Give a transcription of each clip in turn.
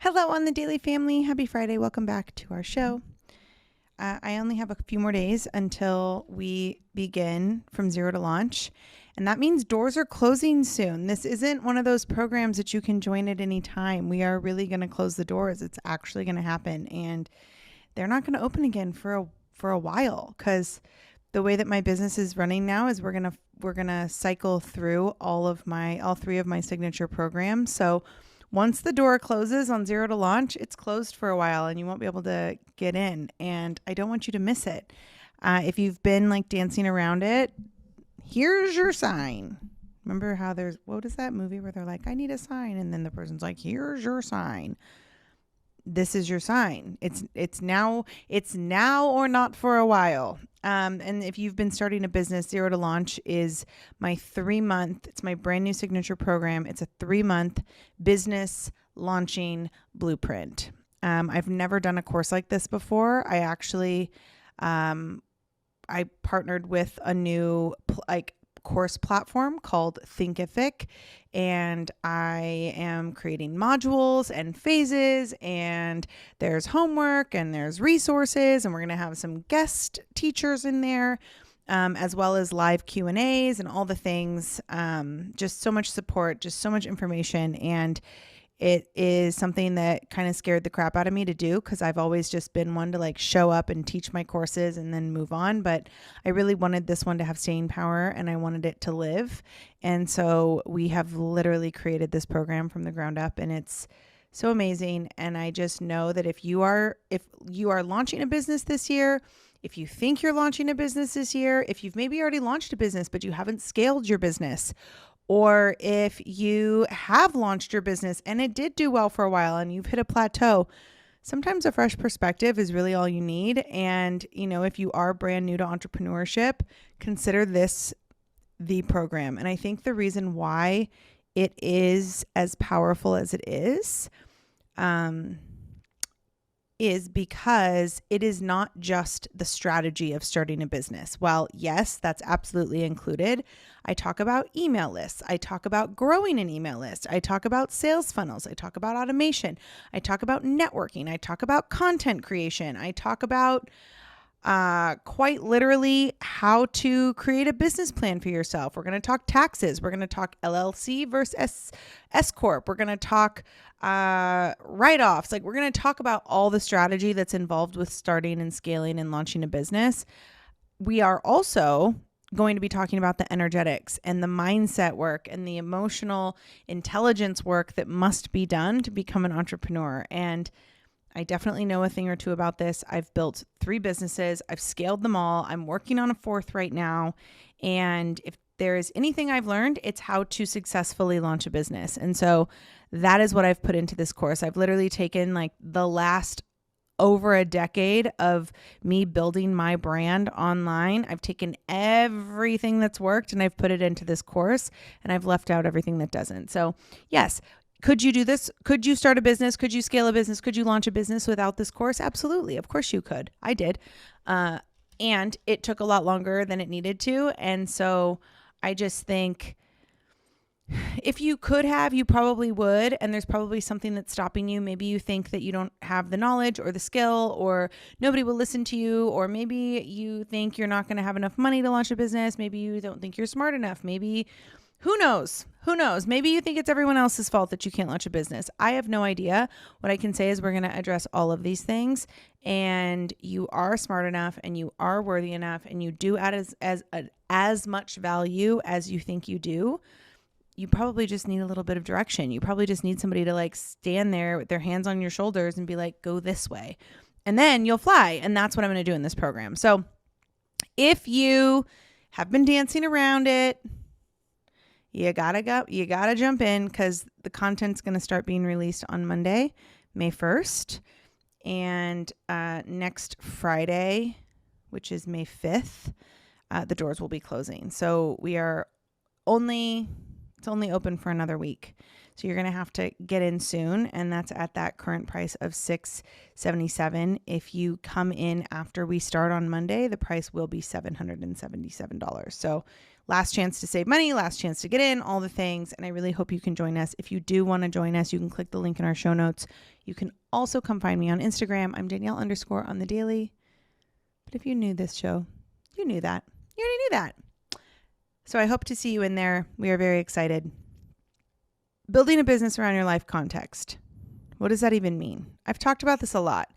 Hello on the Daily Family. Happy Friday. Welcome back to our show. I only have a few more days until we begin From Zero to Launch. And that means doors are closing soon. This isn't one of those programs that you can join at any time. We are really going to close the doors. It's actually going to happen. And they're not going to open again for a while, because the way that my business is running now is we're going to cycle through all three of my signature programs. So once the door closes on Zero to Launch, it's closed for a while and you won't be able to get in. And I don't want you to miss it. If you've been like dancing around it, here's your sign. Remember how what is that movie where they're like, I need a sign. And then the person's like, here's your sign. This is your sign. It's now or not for a while. And if you've been starting a business, Zero to Launch is my 3-month, it's my brand new signature program. It's a 3-month business launching blueprint. I've never done a course like this before. I actually, I partnered with a new course platform called Thinkific, and I am creating modules and phases, and there's homework and there's resources, and we're going to have some guest teachers in there, as well as live Q&As and all the things. Just so much support, just so much information. And it is something that kind of scared the crap out of me to do, because I've always just been one to like show up and teach my courses and then move on. But I really wanted this one to have staying power, and I wanted it to live. And so we have literally created this program from the ground up, and it's so amazing. And I just know that if you are launching a business this year, if you think you're launching a business this year, if you've maybe already launched a business, but you haven't scaled your business, or if you have launched your business and it did do well for a while and you've hit a plateau, sometimes a fresh perspective is really all you need. And, if you are brand new to entrepreneurship, consider this the program. And I think the reason why it is as powerful as it is because it is not just the strategy of starting a business. While yes, that's absolutely included. I talk about email lists. I talk about growing an email list. I talk about sales funnels. I talk about automation. I talk about networking. I talk about content creation. I talk about quite literally how to create a business plan for yourself. We're going to talk taxes. We're going to talk LLC versus S Corp. We're going to talk write-offs. We're going to talk about all the strategy that's involved with starting and scaling and launching a business. We are also going to be talking about the energetics and the mindset work and the emotional intelligence work that must be done to become an entrepreneur. And I definitely know a thing or two about this. I've built 3 businesses. I've scaled them all. I'm working on a 4th right now. And if there is anything I've learned, it's how to successfully launch a business. And so that is what I've put into this course. I've literally taken the last over a decade of me building my brand online. I've taken everything that's worked and I've put it into this course, and I've left out everything that doesn't. So yes, could you do this? Could you start a business? Could you scale a business? Could you launch a business without this course? Absolutely. Of course you could. I did. And it took a lot longer than it needed to. And so I just think if you could have, you probably would. And there's probably something that's stopping you. Maybe you think that you don't have the knowledge or the skill, or nobody will listen to you. Or maybe you think you're not going to have enough money to launch a business. Maybe you don't think you're smart enough. Maybe, who knows? Maybe you think it's everyone else's fault that you can't launch a business. I have no idea. What I can say is we're going to address all of these things, and you are smart enough and you are worthy enough and you do add as much value as you think you do. You probably just need a little bit of direction. You probably just need somebody to stand there with their hands on your shoulders and be like, go this way. And then you'll fly. And that's what I'm going to do in this program. So if you have been dancing around it, you gotta jump in, because the content's going to start being released on Monday, May 1st. And next Friday, which is May 5th, the doors will be closing. So it's only open for another week. So you're going to have to get in soon. And that's at that current price of $677. If you come in after we start on Monday, the price will be $777. So last chance to save money, last chance to get in, all the things. And I really hope you can join us. If you do want to join us, you can click the link in our show notes. You can also come find me on Instagram. I'm Danielle_on_the_daily. But if you knew this show, you knew that. You already knew that. So I hope to see you in there. We are very excited. Building a business around your life context. What does that even mean? I've talked about this a lot,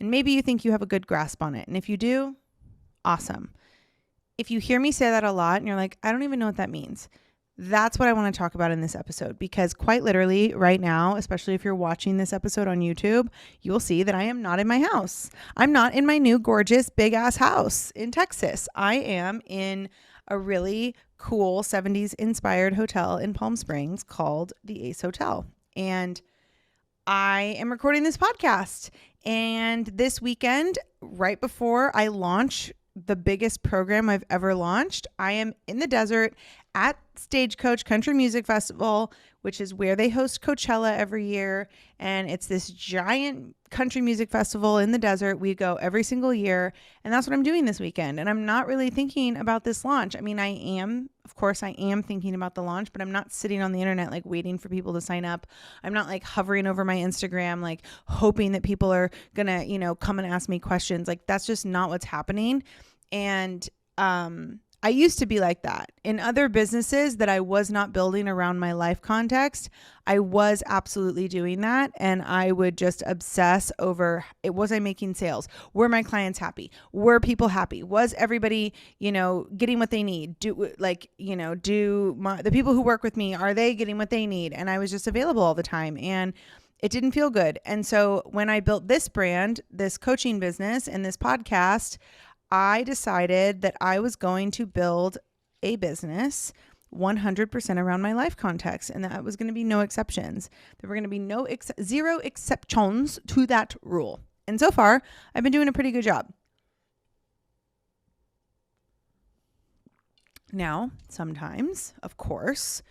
and maybe you think you have a good grasp on it. And if you do, awesome. If you hear me say that a lot and you're like, I don't even know what that means, that's what I want to talk about in this episode, because quite literally right now, especially if you're watching this episode on YouTube, you will see that I am not in my house. I'm not in my new gorgeous big ass house in Texas. I am in a really cool 70s inspired hotel in Palm Springs called the Ace Hotel. And I am recording this podcast. And this weekend, right before I launch the biggest program I've ever launched, I am in the desert at Stagecoach Country Music Festival, which is where they host Coachella every year. And it's this giant country music festival in the desert. We go every single year. And that's what I'm doing this weekend. And I'm not really thinking about this launch. I mean, I am thinking about the launch, but I'm not sitting on the internet like waiting for people to sign up. I'm not like hovering over my Instagram, like hoping that people are gonna, come and ask me questions. Like that's just not what's happening. And I used to be like that. In other businesses that I was not building around my life context, I was absolutely doing that. And I would just obsess over, was I making sales? Were my clients happy? Were people happy? Was everybody, getting what they need? The people who work with me, are they getting what they need? And I was just available all the time. And it didn't feel good. And so when I built this brand, this coaching business, and this podcast, I decided that I was going to build a business 100% around my life context, and that was going to be no exceptions. There were going to be zero exceptions to that rule. And so far, I've been doing a pretty good job. Now, sometimes, of course,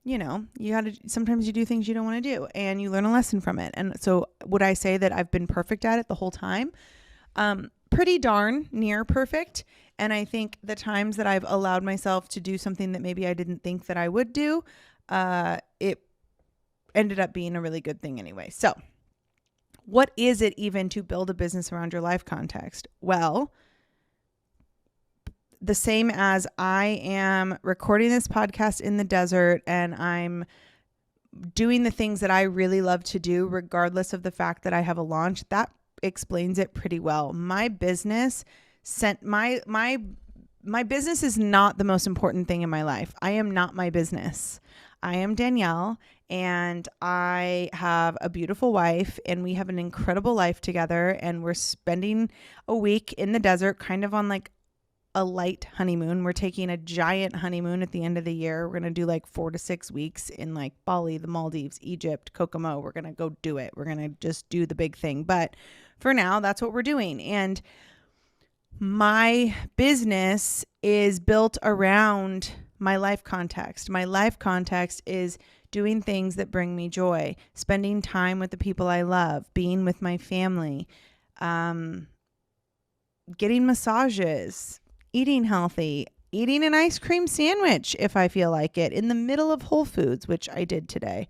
sometimes you do things you don't want to do, and you learn a lesson from it. And so would I say that I've been perfect at it the whole time? Pretty darn near perfect. And I think the times that I've allowed myself to do something that maybe I didn't think that I would do, it ended up being a really good thing anyway. So what is it even to build a business around your life context? Well, the same as I am recording this podcast in the desert and I'm doing the things that I really love to do, regardless of the fact that I have a launch, that explains it pretty well. My business my business is not the most important thing in my life. I am not my business. I am Danielle, and I have a beautiful wife, and we have an incredible life together, and we're spending a week in the desert, kind of on like a light honeymoon. We're taking a giant honeymoon at the end of the year. We're going to do like 4 to 6 weeks in like Bali, the Maldives, Egypt, Kokomo. We're going to go do it. We're going to just do the big thing. But for now, that's what we're doing. And my business is built around my life context. My life context is doing things that bring me joy, spending time with the people I love, being with my family, getting massages, eating healthy, eating an ice cream sandwich if I feel like it in the middle of Whole Foods, which I did today.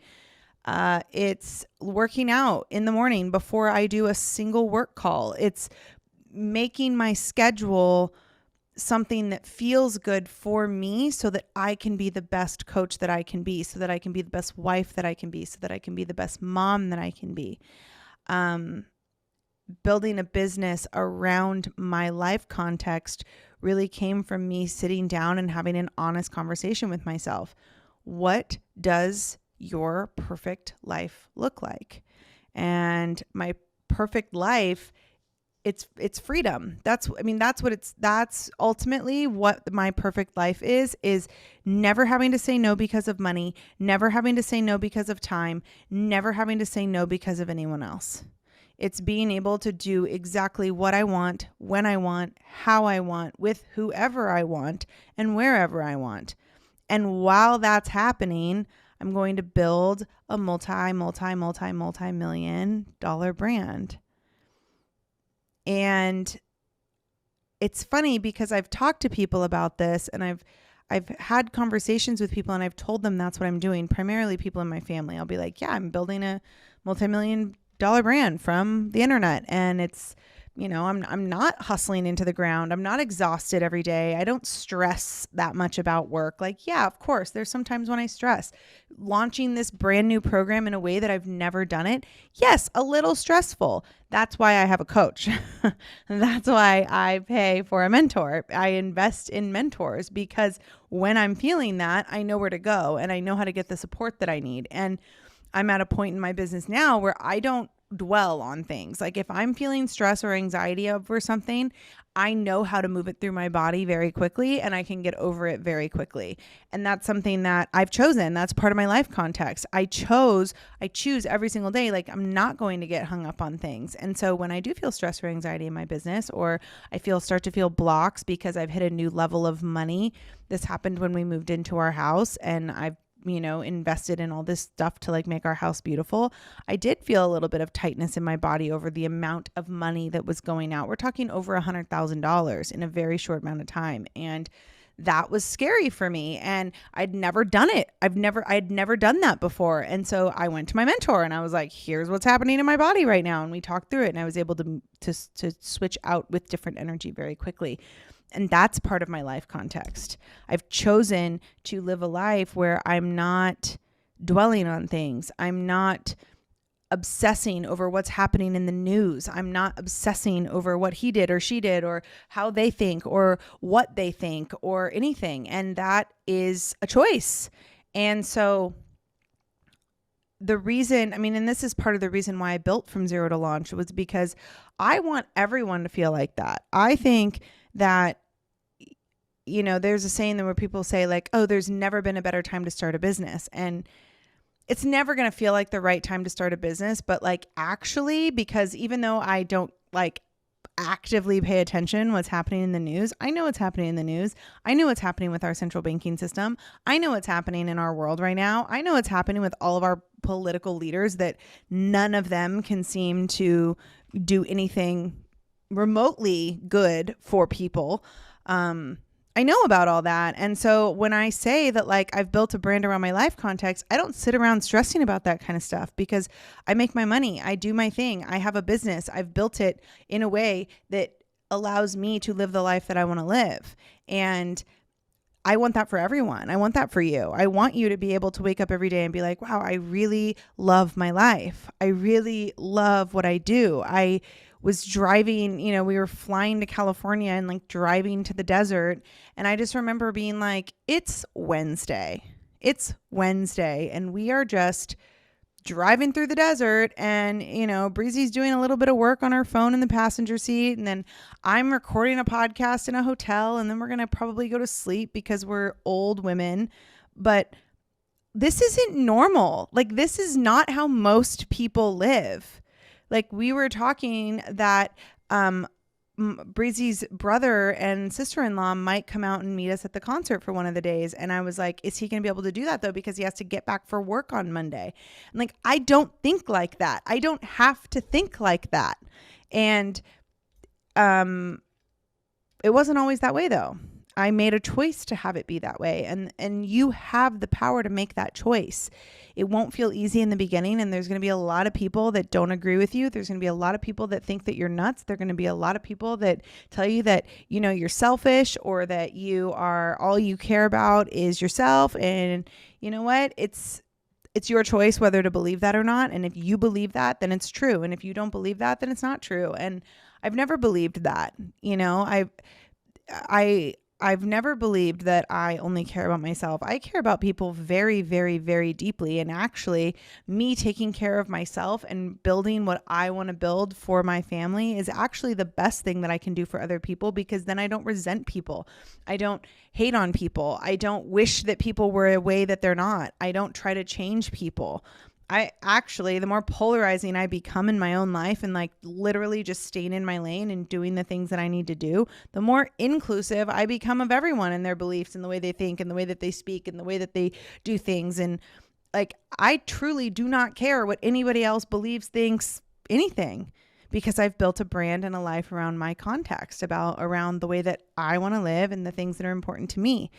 It's working out in the morning before I do a single work call. It's making my schedule something that feels good for me so that I can be the best coach that I can be, so that I can be the best wife that I can be, so that I can be the best mom that I can be. Building a business around my life context really came from me sitting down and having an honest conversation with myself. What does your perfect life look like? And my perfect life, it's freedom. That's ultimately what my perfect life is never having to say no because of money, never having to say no because of time, never having to say no because of anyone else. It's being able to do exactly what I want, when I want, how I want, with whoever I want, and wherever I want. And while that's happening, I'm going to build a multi-million dollar brand. And it's funny because I've talked to people about this, and I've had conversations with people and I've told them that's what I'm doing, primarily people in my family. I'll be like, yeah, I'm building a multi-million-dollar brand from the internet, and it's, I'm not hustling into the ground. I'm not exhausted every day. I don't stress that much about work. Like, yeah, of course, there's some times when I stress. Launching this brand new program in a way that I've never done it, yes, a little stressful. That's why I have a coach. That's why I pay for a mentor. I invest in mentors, because when I'm feeling that, I know where to go and I know how to get the support that I need. And I'm at a point in my business now where I don't dwell on things. Like if I'm feeling stress or anxiety over something, I know how to move it through my body very quickly, and I can get over it very quickly. And that's something that I've chosen. That's part of my life context. I choose every single day. Like I'm not going to get hung up on things. And so when I do feel stress or anxiety in my business, or I start to feel blocks because I've hit a new level of money. This happened when we moved into our house, and I've invested in all this stuff to like make our house beautiful. I did feel a little bit of tightness in my body over the amount of money that was going out. We're talking over $100,000 in a very short amount of time. And that was scary for me. And I'd never done it. I'd never done that before. And so I went to my mentor and I was like, here's what's happening in my body right now. And we talked through it, and I was able to switch out with different energy very quickly. And that's part of my life context. I've chosen to live a life where I'm not dwelling on things. I'm not obsessing over what's happening in the news. I'm not obsessing over what he did or she did or how they think or what they think or anything. And that is a choice. And so and this is part of the reason why I built From Zero to Launch, was because I want everyone to feel like that. I think that, there's a saying that where people say like, oh, there's never been a better time to start a business. And it's never going to feel like the right time to start a business. But like actually, because even though I don't like actively pay attention what's happening in the news, I know what's happening in the news. I know what's happening with our central banking system. I know what's happening in our world right now. I know what's happening with all of our political leaders, that none of them can seem to do anything remotely good for people. I know about all that. And so when I say that like I've built a brand around my life context, I don't sit around stressing about that kind of stuff, because I make my money. I do my thing. I have a business. I've built it in a way that allows me to live the life that I want to live. And I want that for everyone. I want that for you. I want you to be able to wake up every day and be like, wow, I really love my life. I really love what I do. I was driving, we were flying to California and like driving to the desert. And I just remember being like, it's Wednesday. And we are just driving through the desert, and, Breezy's doing a little bit of work on her phone in the passenger seat. And then I'm recording a podcast in a hotel, and then we're going to probably go to sleep because we're old women. But this isn't normal. Like, this is not how most people live. Like, we were talking that Breezy's brother and sister-in-law might come out and meet us at the concert for one of the days. And I was like, is he going to be able to do that though? Because he has to get back for work on Monday. And like, I don't think like that. I don't have to think like that. And it wasn't always that way though. I made a choice to have it be that way. And you have the power to make that choice. It won't feel easy in the beginning. And there's going to be a lot of people that don't agree with you. There's going to be a lot of people that think that you're nuts. There're going to be a lot of people that tell you that, you're selfish, or that all you care about is yourself. And you know what? It's your choice whether to believe that or not. And if you believe that, then it's true. And if you don't believe that, then it's not true. And I've never believed that, I've never believed that I only care about myself. I care about people very, very, very deeply. And actually, me taking care of myself and building what I want to build for my family is actually the best thing that I can do for other people, because then I don't resent people. I don't hate on people. I don't wish that people were a way that they're not. I don't try to change people. The more polarizing I become in my own life and like literally just staying in my lane and doing the things that I need to do, the more inclusive I become of everyone and their beliefs and the way they think and the way that they speak and the way that they do things. And like, I truly do not care what anybody else believes, thinks, anything, because I've built a brand and a life around my context, around the way that I want to live and the things that are important to me.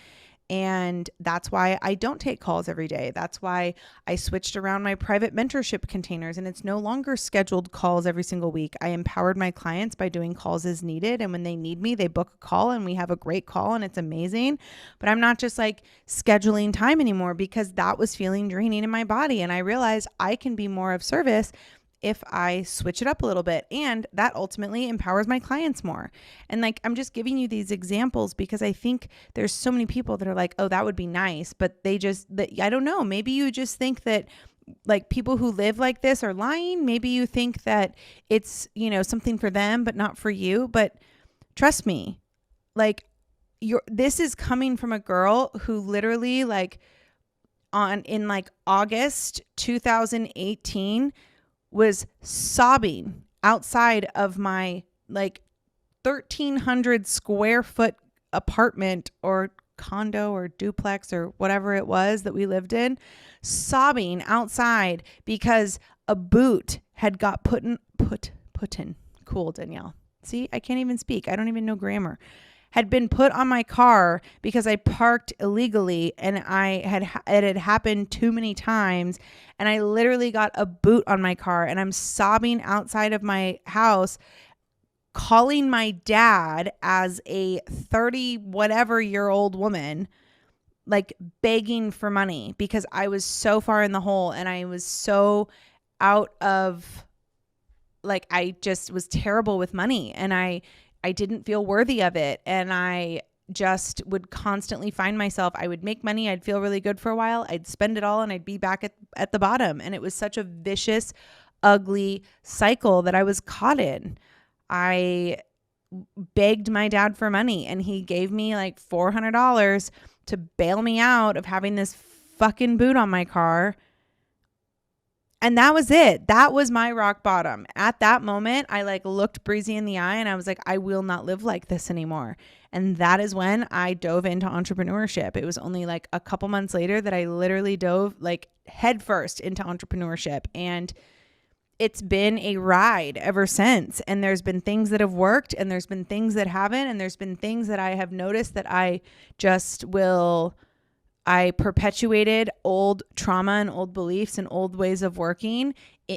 And that's why I don't take calls every day. That's why I switched around my private mentorship containers, and it's no longer scheduled calls every single week. I empowered my clients by doing calls as needed. And when they need me, they book a call and we have a great call and it's amazing. But I'm not just like scheduling time anymore because that was feeling draining in my body. And I realized I can be more of service if I switch it up a little bit, and that ultimately empowers my clients more. And like, I'm just giving you these examples because I think there's so many people that are like, oh, that would be nice. But I don't know. Maybe you just think that like people who live like this are lying. Maybe you think that it's, something for them, but not for you. But trust me, like this is coming from a girl who literally in August 2018 was sobbing outside of my 1,300 square foot apartment or condo or duplex or whatever it was that we lived in, sobbing outside because a boot had got put in. Cool, Danielle. See, I can't even speak. I don't even know grammar. Had been put on my car because I parked illegally, and it had happened too many times, and I literally got a boot on my car, and I'm sobbing outside of my house, calling my dad as a 30 whatever year old woman, begging for money because I was so far in the hole and I was so out of I just was terrible with money, and I didn't feel worthy of it. And I just would constantly find myself, I would make money. I'd feel really good for a while. I'd spend it all and I'd be back at the bottom. And it was such a vicious, ugly cycle that I was caught in. I begged my dad for money and he gave me $400 to bail me out of having this fucking boot on my car. And that was it. That was my rock bottom. At that moment, I looked Breezy in the eye and I was like, I will not live like this anymore. And that is when I dove into entrepreneurship. It was only a couple months later that I literally dove headfirst into entrepreneurship. And it's been a ride ever since. And there's been things that have worked and there's been things that haven't. And there's been things that I have noticed that I perpetuated old trauma and old beliefs and old ways of working.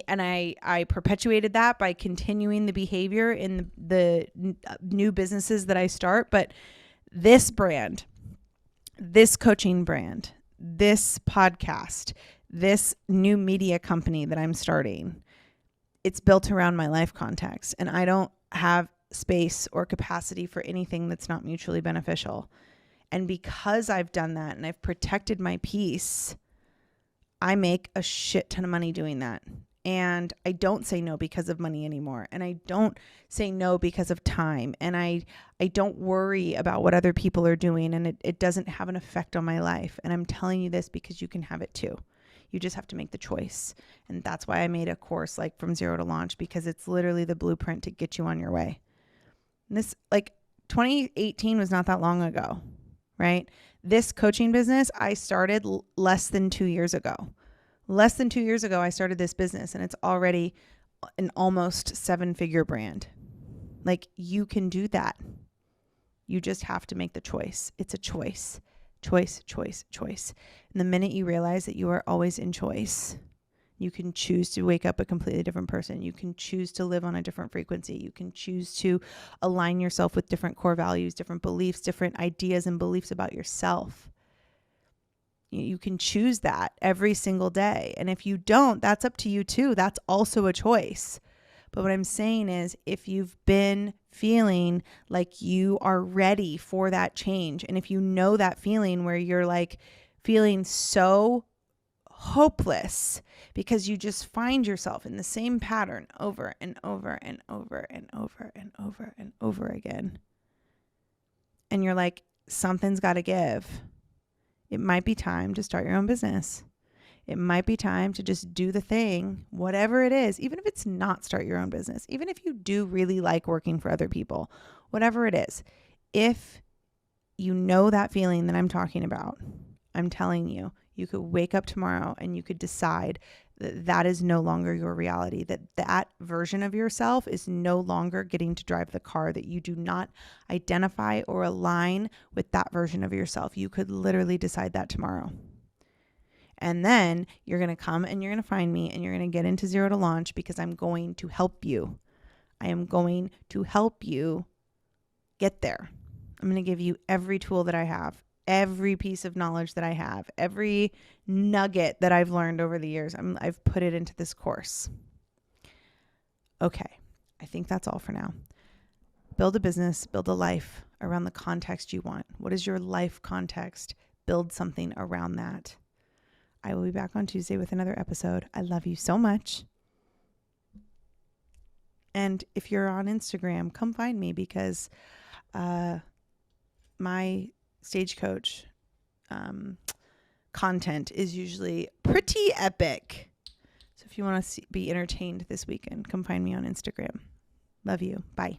And I perpetuated that by continuing the behavior in the new businesses that I start. But this brand, this coaching brand, this podcast, this new media company that I'm starting, it's built around my life context. And I don't have space or capacity for anything that's not mutually beneficial. And because I've done that and I've protected my peace, I make a shit ton of money doing that. And I don't say no because of money anymore. And I don't say no because of time. And I don't worry about what other people are doing. And it doesn't have an effect on my life. And I'm telling you this because you can have it too. You just have to make the choice. And that's why I made a course from zero to launch, because it's literally the blueprint to get you on your way. And this 2018 was not that long ago. Right? This coaching business, I started less than 2 years ago. Less than 2 years ago, I started this business and it's already an almost 7-figure brand. You can do that. You just have to make the choice. It's a choice. Choice, choice, choice. And the minute you realize that you are always in choice, you can choose to wake up a completely different person. You can choose to live on a different frequency. You can choose to align yourself with different core values, different beliefs, different ideas and beliefs about yourself. You can choose that every single day. And if you don't, that's up to you too. That's also a choice. But what I'm saying is, if you've been feeling like you are ready for that change, and if you know that feeling where you're feeling so hopeless because you just find yourself in the same pattern over and over and over and over and over and over again, and you're like, something's got to give. It might be time to start your own business. It might be time to just do the thing, whatever it is, even if it's not start your own business, even if you do really like working for other people, whatever it is. If you know that feeling that I'm talking about, I'm telling you, you could wake up tomorrow and you could decide that is no longer your reality, that version of yourself is no longer getting to drive the car, that you do not identify or align with that version of yourself. You could literally decide that tomorrow. And then you're going to come and you're going to find me and you're going to get into Zero to Launch, because I'm going to help you. I am going to help you get there. I'm going to give you every tool that I have, every piece of knowledge that I have, every nugget that I've learned over the years. I've put it into this course. Okay, I think that's all for now. Build a business, build a life around the context you want. What is your life context? Build something around that. I will be back on Tuesday with another episode. I love you so much. And if you're on Instagram, come find me, because my Stagecoach content is usually pretty epic. So if you want to be entertained this weekend, come find me on Instagram. Love you. Bye.